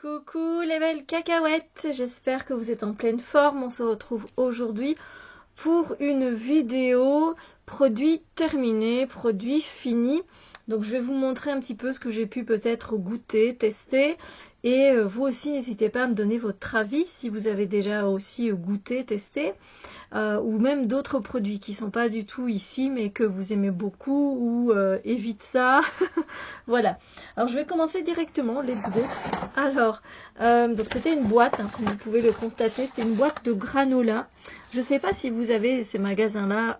Coucou les belles cacahuètes, j'espère que vous êtes en pleine forme. On se retrouve aujourd'hui pour une vidéo produit terminé, produit fini. Donc je vais vous montrer un petit peu ce que j'ai pu peut-être goûter, tester. Et vous aussi n'hésitez pas à me donner votre avis si vous avez déjà aussi goûté, testé. Ou même d'autres produits qui sont pas du tout ici mais que vous aimez beaucoup ou évite ça. Voilà, alors je vais commencer directement, let's go. Alors, donc c'était une boîte, hein, comme vous pouvez le constater, c'est une boîte de granola. Je ne sais pas si vous avez ces magasins-là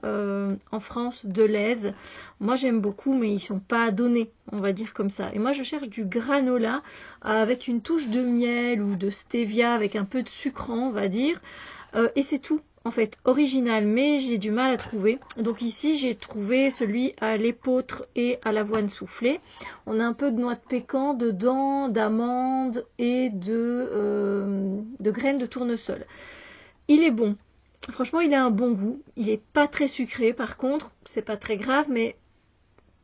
en France, Delhaize. Moi j'aime beaucoup, mais ils sont pas donnés, on va dire comme ça. Et moi je cherche du granola avec une touche de miel ou de stevia, avec un peu de sucrant, on va dire. Et c'est tout. En fait, original, mais j'ai du mal à trouver. Donc ici, j'ai trouvé celui à l'épeautre et à l'avoine soufflée. On a un peu de noix de pécan dedans, d'amandes et de graines de tournesol. Il est bon. Franchement, il a un bon goût. Il est pas très sucré, par contre. C'est pas très grave, mais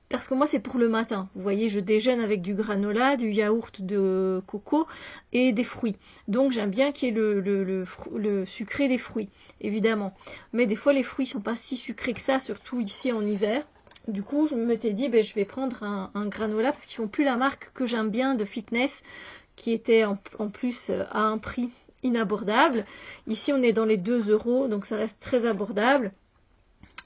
parce que moi c'est pour le matin, vous voyez, je déjeune avec du granola, du yaourt de coco et des fruits. Donc j'aime bien qu'il y ait le sucré des fruits, évidemment. Mais des fois les fruits sont pas si sucrés que ça, surtout ici en hiver. Du coup je m'étais dit, je vais prendre un granola parce qu'ils font plus la marque que j'aime bien de Fitness, qui était en plus à un prix inabordable. Ici on est dans les 2 €, donc ça reste très abordable.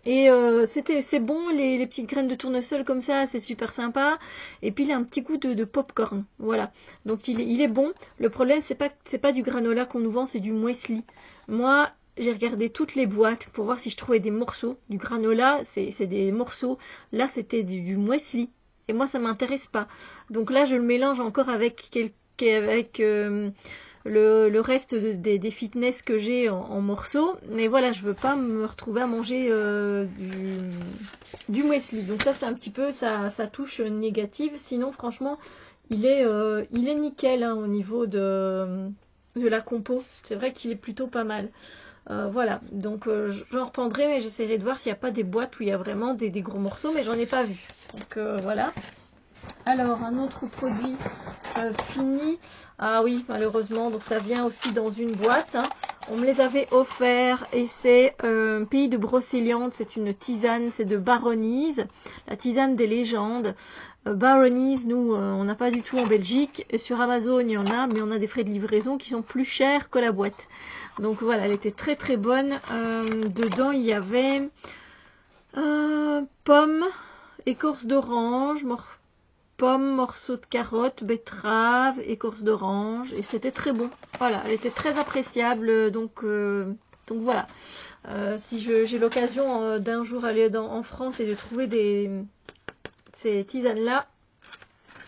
Et c'est bon, les petites graines de tournesol comme ça, c'est super sympa. Et puis il a un petit goût de popcorn, voilà. Donc il est bon. Le problème, c'est pas du granola qu'on nous vend, c'est du muesli. Moi, j'ai regardé toutes les boîtes pour voir si je trouvais des morceaux. Du granola, c'est des morceaux. Là, c'était du muesli. Et moi, ça m'intéresse pas. Donc là, je le mélange encore avec le reste des fitness que j'ai en morceaux. Mais voilà, je veux pas me retrouver à manger du muesli. Donc ça, c'est un petit peu sa touche négative. Sinon, franchement, il est nickel hein, au niveau de la compo. C'est vrai qu'il est plutôt pas mal. Voilà, donc j'en reprendrai, mais j'essaierai de voir s'il n'y a pas des boîtes où il y a vraiment des gros morceaux, mais j'en ai pas vu. Donc voilà. Alors, un autre produit fini. Ah oui, malheureusement, donc ça vient aussi dans une boîte. Hein. On me les avait offerts et c'est Pays de Brocéliande. C'est une tisane, c'est de Baronise, la tisane des légendes. Baronise, nous, on n'a pas du tout en Belgique. Et sur Amazon, il y en a, mais on a des frais de livraison qui sont plus chers que la boîte. Donc voilà, elle était très très bonne. Dedans, il y avait pommes, écorce d'orange, pommes, morceaux de carottes, betteraves, écorce d'orange, et c'était très bon. Voilà, elle était très appréciable, donc voilà. Si j'ai l'occasion d'un jour aller en France et de trouver ces tisanes-là,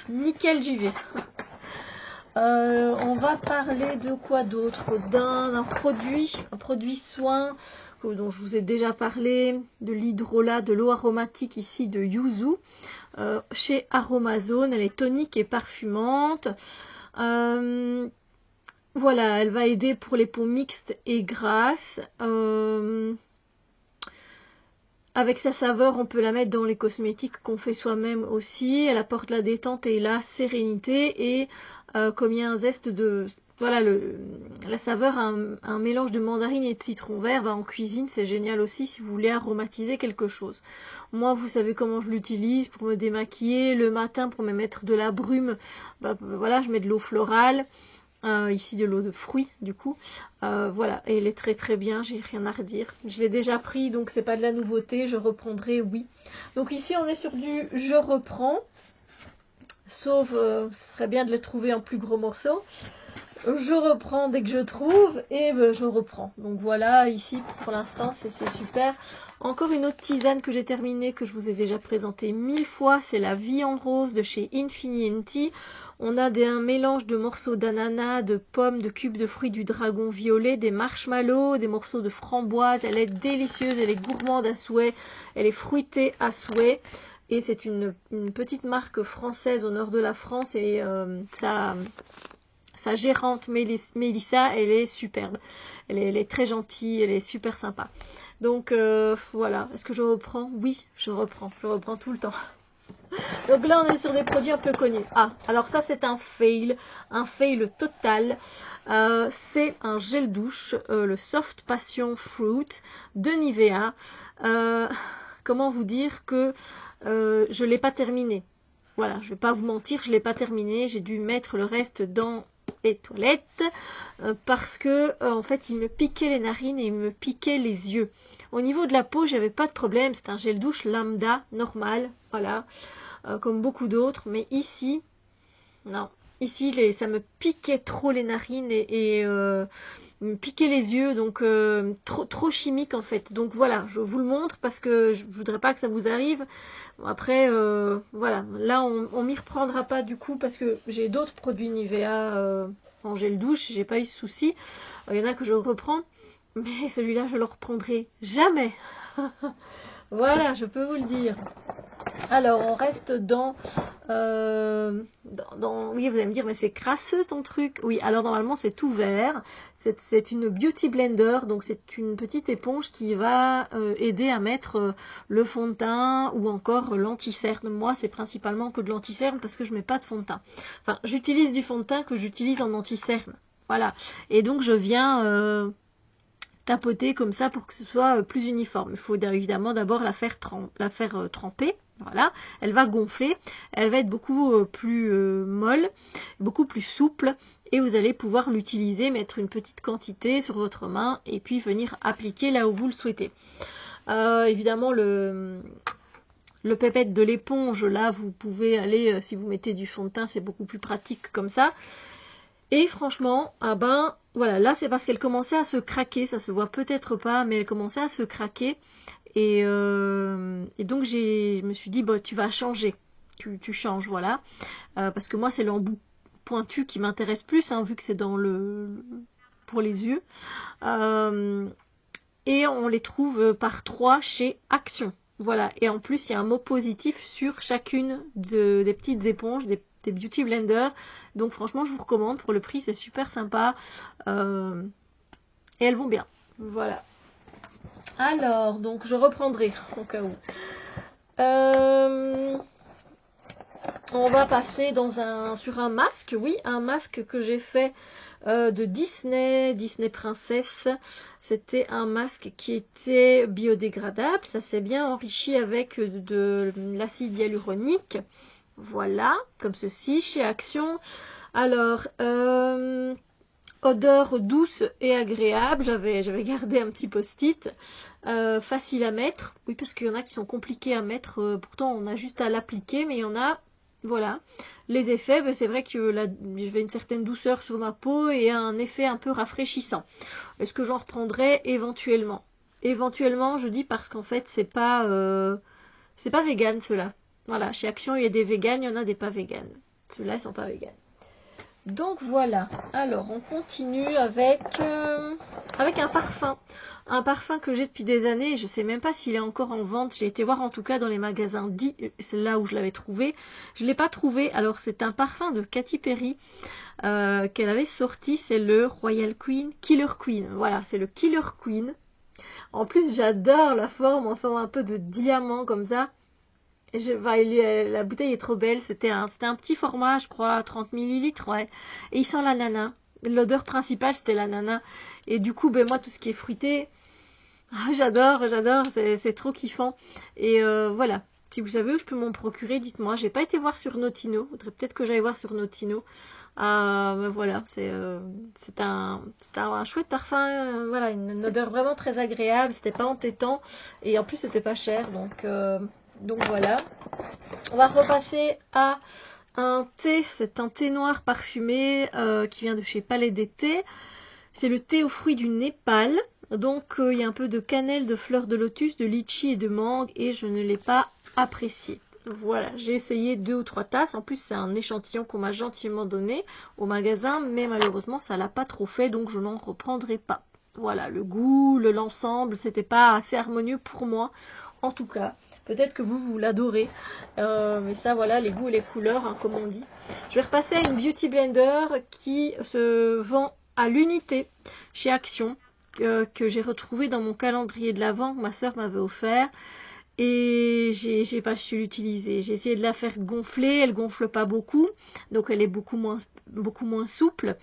nickel, j'y vais. On va parler de quoi d'autre? Un produit soin dont je vous ai déjà parlé, de l'hydrolat, de l'eau aromatique ici de Yuzu, chez Aromazone. Elle est tonique et parfumante. Voilà, elle va aider pour les peaux mixtes et grasses. Avec sa saveur, on peut la mettre dans les cosmétiques qu'on fait soi-même aussi. Elle apporte la détente et la sérénité. Et comme il y a un zeste de... Voilà, la saveur, un mélange de mandarine et de citron vert, en cuisine, c'est génial aussi si vous voulez aromatiser quelque chose. Moi, vous savez comment je l'utilise pour me démaquiller. Le matin, pour me mettre de la brume, voilà, je mets de l'eau florale. Ici de l'eau de fruits du coup, voilà, et elle est très très bien, j'ai rien à redire, je l'ai déjà pris donc c'est pas de la nouveauté, je reprendrai, oui. Donc ici on est sur du je reprends, sauf ce serait bien de les trouver en plus gros morceaux. Je reprends dès que je trouve et je reprends. Donc voilà, ici pour l'instant c'est super. Encore une autre tisane que j'ai terminée, que je vous ai déjà présentée 1000 fois, c'est la Vie en Rose de chez Infinity. On a un mélange de morceaux d'ananas, de pommes, de cubes de fruits du dragon violet, des marshmallows, des morceaux de framboise. Elle est délicieuse, elle est gourmande à souhait, elle est fruitée à souhait. Et c'est une petite marque française au nord de la France et sa gérante Mélissa, elle est superbe. Elle est très gentille, elle est super sympa. Donc voilà, est-ce que je reprends? Oui, je reprends tout le temps. Donc là, on est sur des produits un peu connus. Ah, alors ça, c'est un fail total. C'est un gel douche, le Soft Passion Fruit de Nivea. Comment vous dire que je ne l'ai pas terminé. Voilà, je ne vais pas vous mentir, je ne l'ai pas terminé. J'ai dû mettre le reste dans les toilettes parce que en fait, il me piquait les narines et il me piquait les yeux. Au niveau de la peau, j'avais pas de problème. C'est un gel douche lambda, normal, voilà, comme beaucoup d'autres. Mais ici, non. Ici, ça me piquait trop les narines et me piquait les yeux, donc trop chimique en fait. Donc voilà, je vous le montre parce que je voudrais pas que ça vous arrive. Bon, après, voilà, là on m'y reprendra pas du coup parce que j'ai d'autres produits Nivea en gel douche, j'ai pas eu ce souci. Il y en a que je reprends, mais celui-là je le reprendrai jamais. Voilà, je peux vous le dire. Alors, on reste oui, vous allez me dire, mais c'est crasseux ton truc. Oui, alors normalement, c'est tout vert. C'est une Beauty Blender, donc c'est une petite éponge qui va aider à mettre le fond de teint ou encore l'anti-cerne. Moi, c'est principalement que de l'anti-cerne parce que je mets pas de fond de teint. Enfin, j'utilise du fond de teint que j'utilise en anti-cerne. Voilà. Et donc, je viens tapoter comme ça pour que ce soit plus uniforme. Il faut évidemment d'abord la faire tremper. Voilà, elle va gonfler, elle va être beaucoup plus molle, beaucoup plus souple et vous allez pouvoir l'utiliser, mettre une petite quantité sur votre main et puis venir appliquer là où vous le souhaitez. Évidemment, le pépette de l'éponge, là, vous pouvez aller, si vous mettez du fond de teint, c'est beaucoup plus pratique comme ça. Et franchement, ah ben, voilà, là c'est parce qu'elle commençait à se craquer, ça se voit peut-être pas, mais elle commençait à se craquer. Et donc je me suis dit, bah, tu vas changer, tu changes, voilà. Parce que moi c'est l'embout pointu qui m'intéresse plus, hein, vu que c'est pour les yeux. Et on les trouve par 3 chez Action. Voilà, et en plus il y a un mot positif sur chacune des petites éponges, des Beauty Blender. Donc franchement je vous recommande, pour le prix c'est super sympa et elles vont bien. Voilà. Alors donc je reprendrai au cas où. On va passer sur un masque, oui, un masque que j'ai fait de Disney Princesse. C'était un masque qui était biodégradable, ça s'est bien enrichi avec de l'acide hyaluronique. Voilà, comme ceci, chez Action. Alors, odeur douce et agréable. J'avais gardé un petit post-it. Facile à mettre. Oui, parce qu'il y en a qui sont compliqués à mettre. Pourtant, on a juste à l'appliquer, mais il y en a... Voilà. Les effets, ben, c'est vrai que j'ai une certaine douceur sur ma peau et un effet un peu rafraîchissant. Est-ce que j'en reprendrai éventuellement? Éventuellement, je dis parce qu'en fait, c'est pas vegan ceux-là. Voilà, chez Action, il y a des véganes, il y en a des pas véganes. Ceux-là, ils sont pas véganes. Donc voilà. Alors, on continue avec un parfum. Un parfum que j'ai depuis des années. Je ne sais même pas s'il est encore en vente. J'ai été voir en tout cas dans les magasins dits. C'est là où je l'avais trouvé. Je ne l'ai pas trouvé. Alors, c'est un parfum de Katy Perry qu'elle avait sorti. C'est le Royal Queen, Killer Queen. Voilà, c'est le Killer Queen. En plus, j'adore la forme en forme un peu de diamant comme ça. La bouteille est trop belle. C'était un petit format, je crois, 30 ml. Ouais. Et il sent l'ananas. L'odeur principale, c'était l'ananas. Et du coup, ben, moi, tout ce qui est fruité, j'adore. C'est trop kiffant. Et voilà. Si vous savez où je peux m'en procurer, dites-moi. J'ai pas été voir sur Notino. Faudrait peut-être que j'aille voir sur Notino. Ben voilà, c'est un chouette parfum. Voilà, une odeur vraiment très agréable. C'était pas entêtant. Et en plus, c'était pas cher. Donc voilà. On va repasser à un thé. C'est un thé noir parfumé qui vient de chez Palais des Thés. C'est le thé aux fruits du Népal. Donc il y a un peu de cannelle, de fleurs de lotus, de litchi et de mangue. Et je ne l'ai pas apprécié. Voilà, j'ai essayé 2 ou 3 tasses. En plus, c'est un échantillon qu'on m'a gentiment donné au magasin. Mais malheureusement, ça l'a pas trop fait. Donc je n'en reprendrai pas. Voilà, le goût, l'ensemble, c'était pas assez harmonieux pour moi. En tout cas. Peut-être que vous l'adorez. Mais ça, voilà, les goûts et les couleurs, hein, comme on dit. Je vais repasser à une Beauty Blender qui se vend à l'unité chez Action, que j'ai retrouvé dans mon calendrier de l'Avent que ma soeur m'avait offert. et j'ai pas su l'utiliser. J'ai essayé de la faire gonfler, elle gonfle pas beaucoup, donc elle est beaucoup moins souple,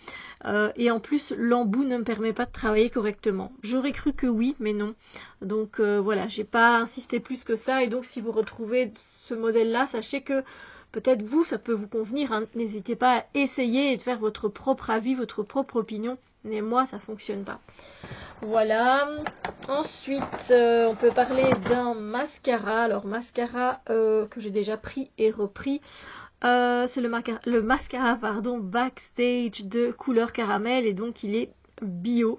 et en plus l'embout ne me permet pas de travailler correctement. J'aurais cru que oui, mais non. Donc voilà, j'ai pas insisté plus que ça, et donc si vous retrouvez ce modèle là, sachez que peut-être vous, ça peut vous convenir, hein. N'hésitez pas à essayer et de faire votre propre avis, votre propre opinion, mais moi ça fonctionne pas. Voilà. Ensuite, on peut parler d'un mascara. Alors, mascara que j'ai déjà pris et repris. C'est le mascara Backstage de couleur caramel. Et donc, il est bio.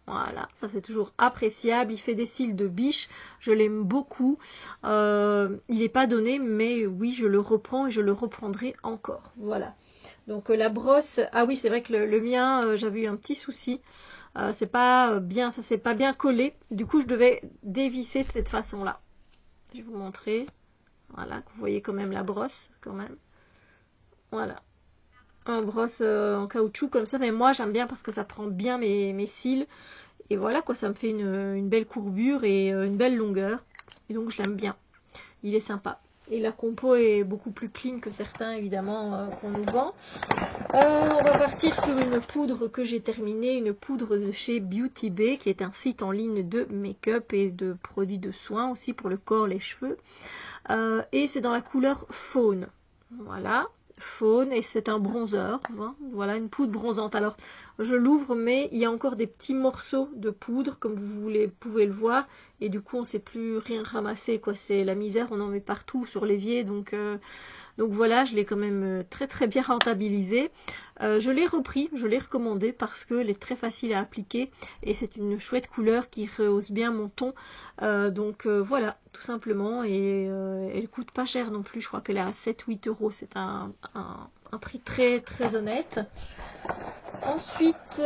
Voilà, ça c'est toujours appréciable. Il fait des cils de biche. Je l'aime beaucoup. Il n'est pas donné, mais oui, je le reprends et je le reprendrai encore. Voilà. Donc la brosse, ah oui, c'est vrai que le mien, j'avais eu un petit souci. C'est pas bien, ça s'est pas bien collé. Du coup, je devais dévisser de cette façon-là. Je vais vous montrer. Voilà, que vous voyez quand même la brosse, quand même. Voilà. Un brosse en caoutchouc comme ça, mais moi j'aime bien parce que ça prend bien mes cils. Et voilà quoi, ça me fait une belle courbure et une belle longueur. Et donc je l'aime bien. Il est sympa. Et la compo est beaucoup plus clean que certains évidemment qu'on nous vend. On va partir sur une poudre que j'ai terminée, une poudre de chez Beauty Bay, qui est un site en ligne de make-up et de produits de soins aussi pour le corps, les cheveux. Et c'est dans la couleur faune. Voilà, faune, et c'est un bronzer. Hein. Voilà, une poudre bronzante. Alors, je l'ouvre, mais il y a encore des petits morceaux de poudre, comme vous pouvez le voir. Et du coup, on ne sait plus rien ramasser, quoi. C'est la misère, on en met partout sur l'évier, donc voilà, je l'ai quand même très très bien rentabilisé. Je l'ai repris, je l'ai recommandé parce qu'elle est très facile à appliquer et c'est une chouette couleur qui rehausse bien mon ton. Donc voilà, tout simplement. Et elle coûte pas cher non plus, je crois qu'elle est à 7-8 euros. C'est un prix très très honnête. Ensuite,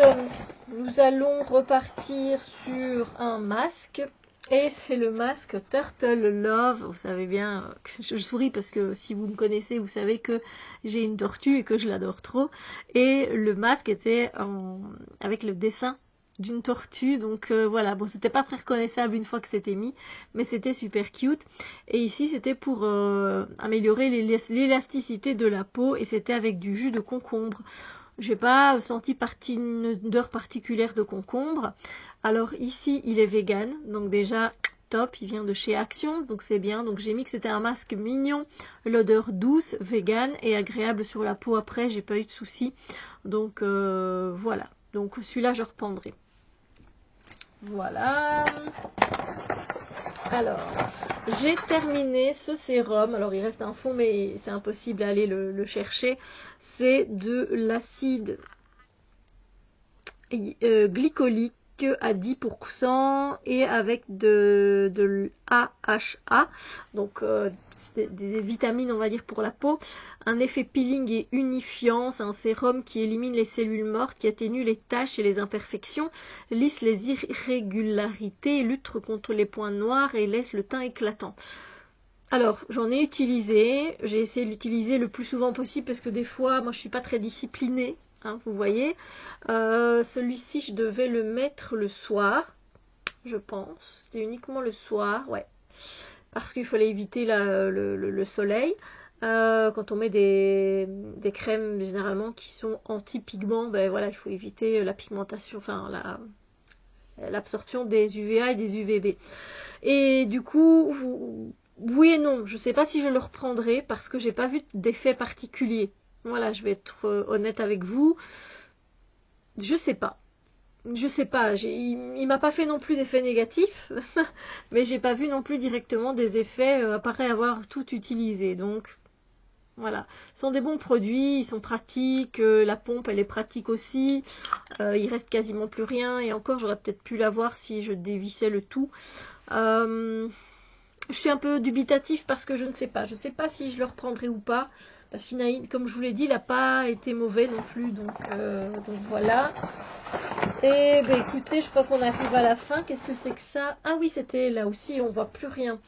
nous allons repartir sur un masque. Et c'est le masque Turtle Love. Vous savez bien que je souris parce que si vous me connaissez, vous savez que j'ai une tortue et que je l'adore trop. Et le masque était avec le dessin d'une tortue. Donc voilà, bon, c'était pas très reconnaissable une fois que c'était mis, mais c'était super cute. Et ici, c'était pour améliorer l'élasticité de la peau et c'était avec du jus de concombre. J'ai pas senti une odeur particulière de concombre. Alors ici, il est vegan, donc déjà top, il vient de chez Action, donc c'est bien. Donc j'ai mis que c'était un masque mignon, l'odeur douce, vegan et agréable sur la peau. Après, j'ai pas eu de soucis. Donc voilà. Donc celui-là, je reprendrai. Voilà. Alors, j'ai terminé ce sérum. Alors, il reste un fond, mais c'est impossible d'aller le chercher. C'est de l'acide glycolique à 10% et avec de l'AHA, donc des vitamines, on va dire, pour la peau. Un effet peeling et unifiant, c'est un sérum qui élimine les cellules mortes, qui atténue les taches et les imperfections, lisse les irrégularités, lutte contre les points noirs et laisse le teint éclatant. Alors, j'en ai utilisé, j'ai essayé de l'utiliser le plus souvent possible parce que des fois, moi je suis pas très disciplinée. Hein, vous voyez, celui-ci je devais le mettre le soir, je pense, c'était uniquement le soir, ouais, parce qu'il fallait éviter le soleil. Quand on met des crèmes généralement qui sont anti-pigments, ben voilà, il faut éviter la pigmentation, enfin l'absorption des UVA et des UVB. Et du coup, oui et non, je sais pas si je le reprendrai parce que j'ai pas vu d'effet particulier. Voilà, je vais être honnête avec vous. Je sais pas. Il m'a pas fait non plus d'effets négatifs, mais j'ai pas vu non plus directement des effets après avoir tout utilisé. Donc voilà, ce sont des bons produits, ils sont pratiques, la pompe elle est pratique aussi, il reste quasiment plus rien et encore j'aurais peut-être pu l'avoir si je dévissais le tout. Je suis un peu dubitatif parce que je ne sais pas si je le reprendrai ou pas. Parce qu'il comme je vous l'ai dit, il n'a pas été mauvais non plus. Donc voilà. Et ben écoutez, je crois qu'on arrive à la fin. Qu'est-ce que c'est que ça? Ah oui, c'était là aussi, on voit plus rien.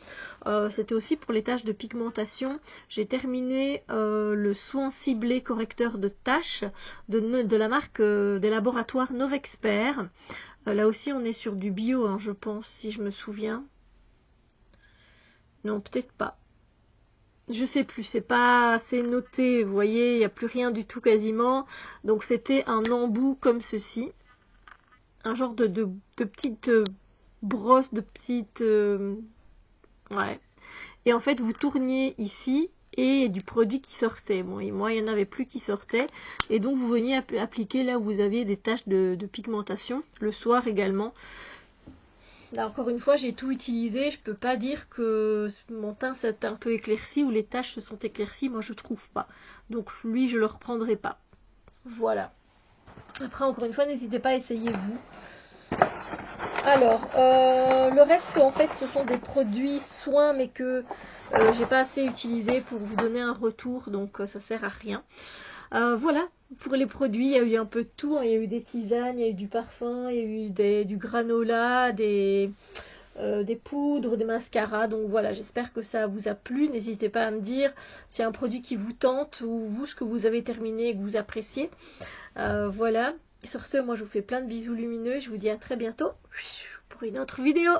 C'était aussi pour les taches de pigmentation. J'ai terminé le soin ciblé correcteur de taches de la marque des laboratoires Novexpert. Là aussi, on est sur du bio, hein, je pense, si je me souviens. Non, peut-être pas. Je sais plus, c'est pas assez noté, vous voyez, il n'y a plus rien du tout quasiment. Donc c'était un embout comme ceci. Un genre de petite brosse, de petite... ouais. Et en fait, vous tourniez ici et du produit qui sortait. Bon, et moi, il n'y en avait plus qui sortait. Et donc, vous veniez appliquer là où vous aviez des taches de pigmentation, le soir également. Là, encore une fois, j'ai tout utilisé. Je peux pas dire que mon teint s'est un peu éclairci ou les taches se sont éclaircies. Moi, je trouve pas. Donc, lui, je le reprendrai pas. Voilà. Après, encore une fois, n'hésitez pas à essayer vous. Alors, le reste, en fait, ce sont des produits soins, mais que j'ai pas assez utilisé pour vous donner un retour, donc ça sert à rien. Voilà, pour les produits, il y a eu un peu de tout, hein. Il y a eu des tisanes, il y a eu du parfum, il y a eu du granola, des poudres, des mascaras. Donc voilà, j'espère que ça vous a plu. N'hésitez pas à me dire s'il y a un produit qui vous tente ou vous, ce que vous avez terminé et que vous appréciez. Voilà. Et sur ce, moi je vous fais plein de bisous lumineux. Je vous dis à très bientôt pour une autre vidéo.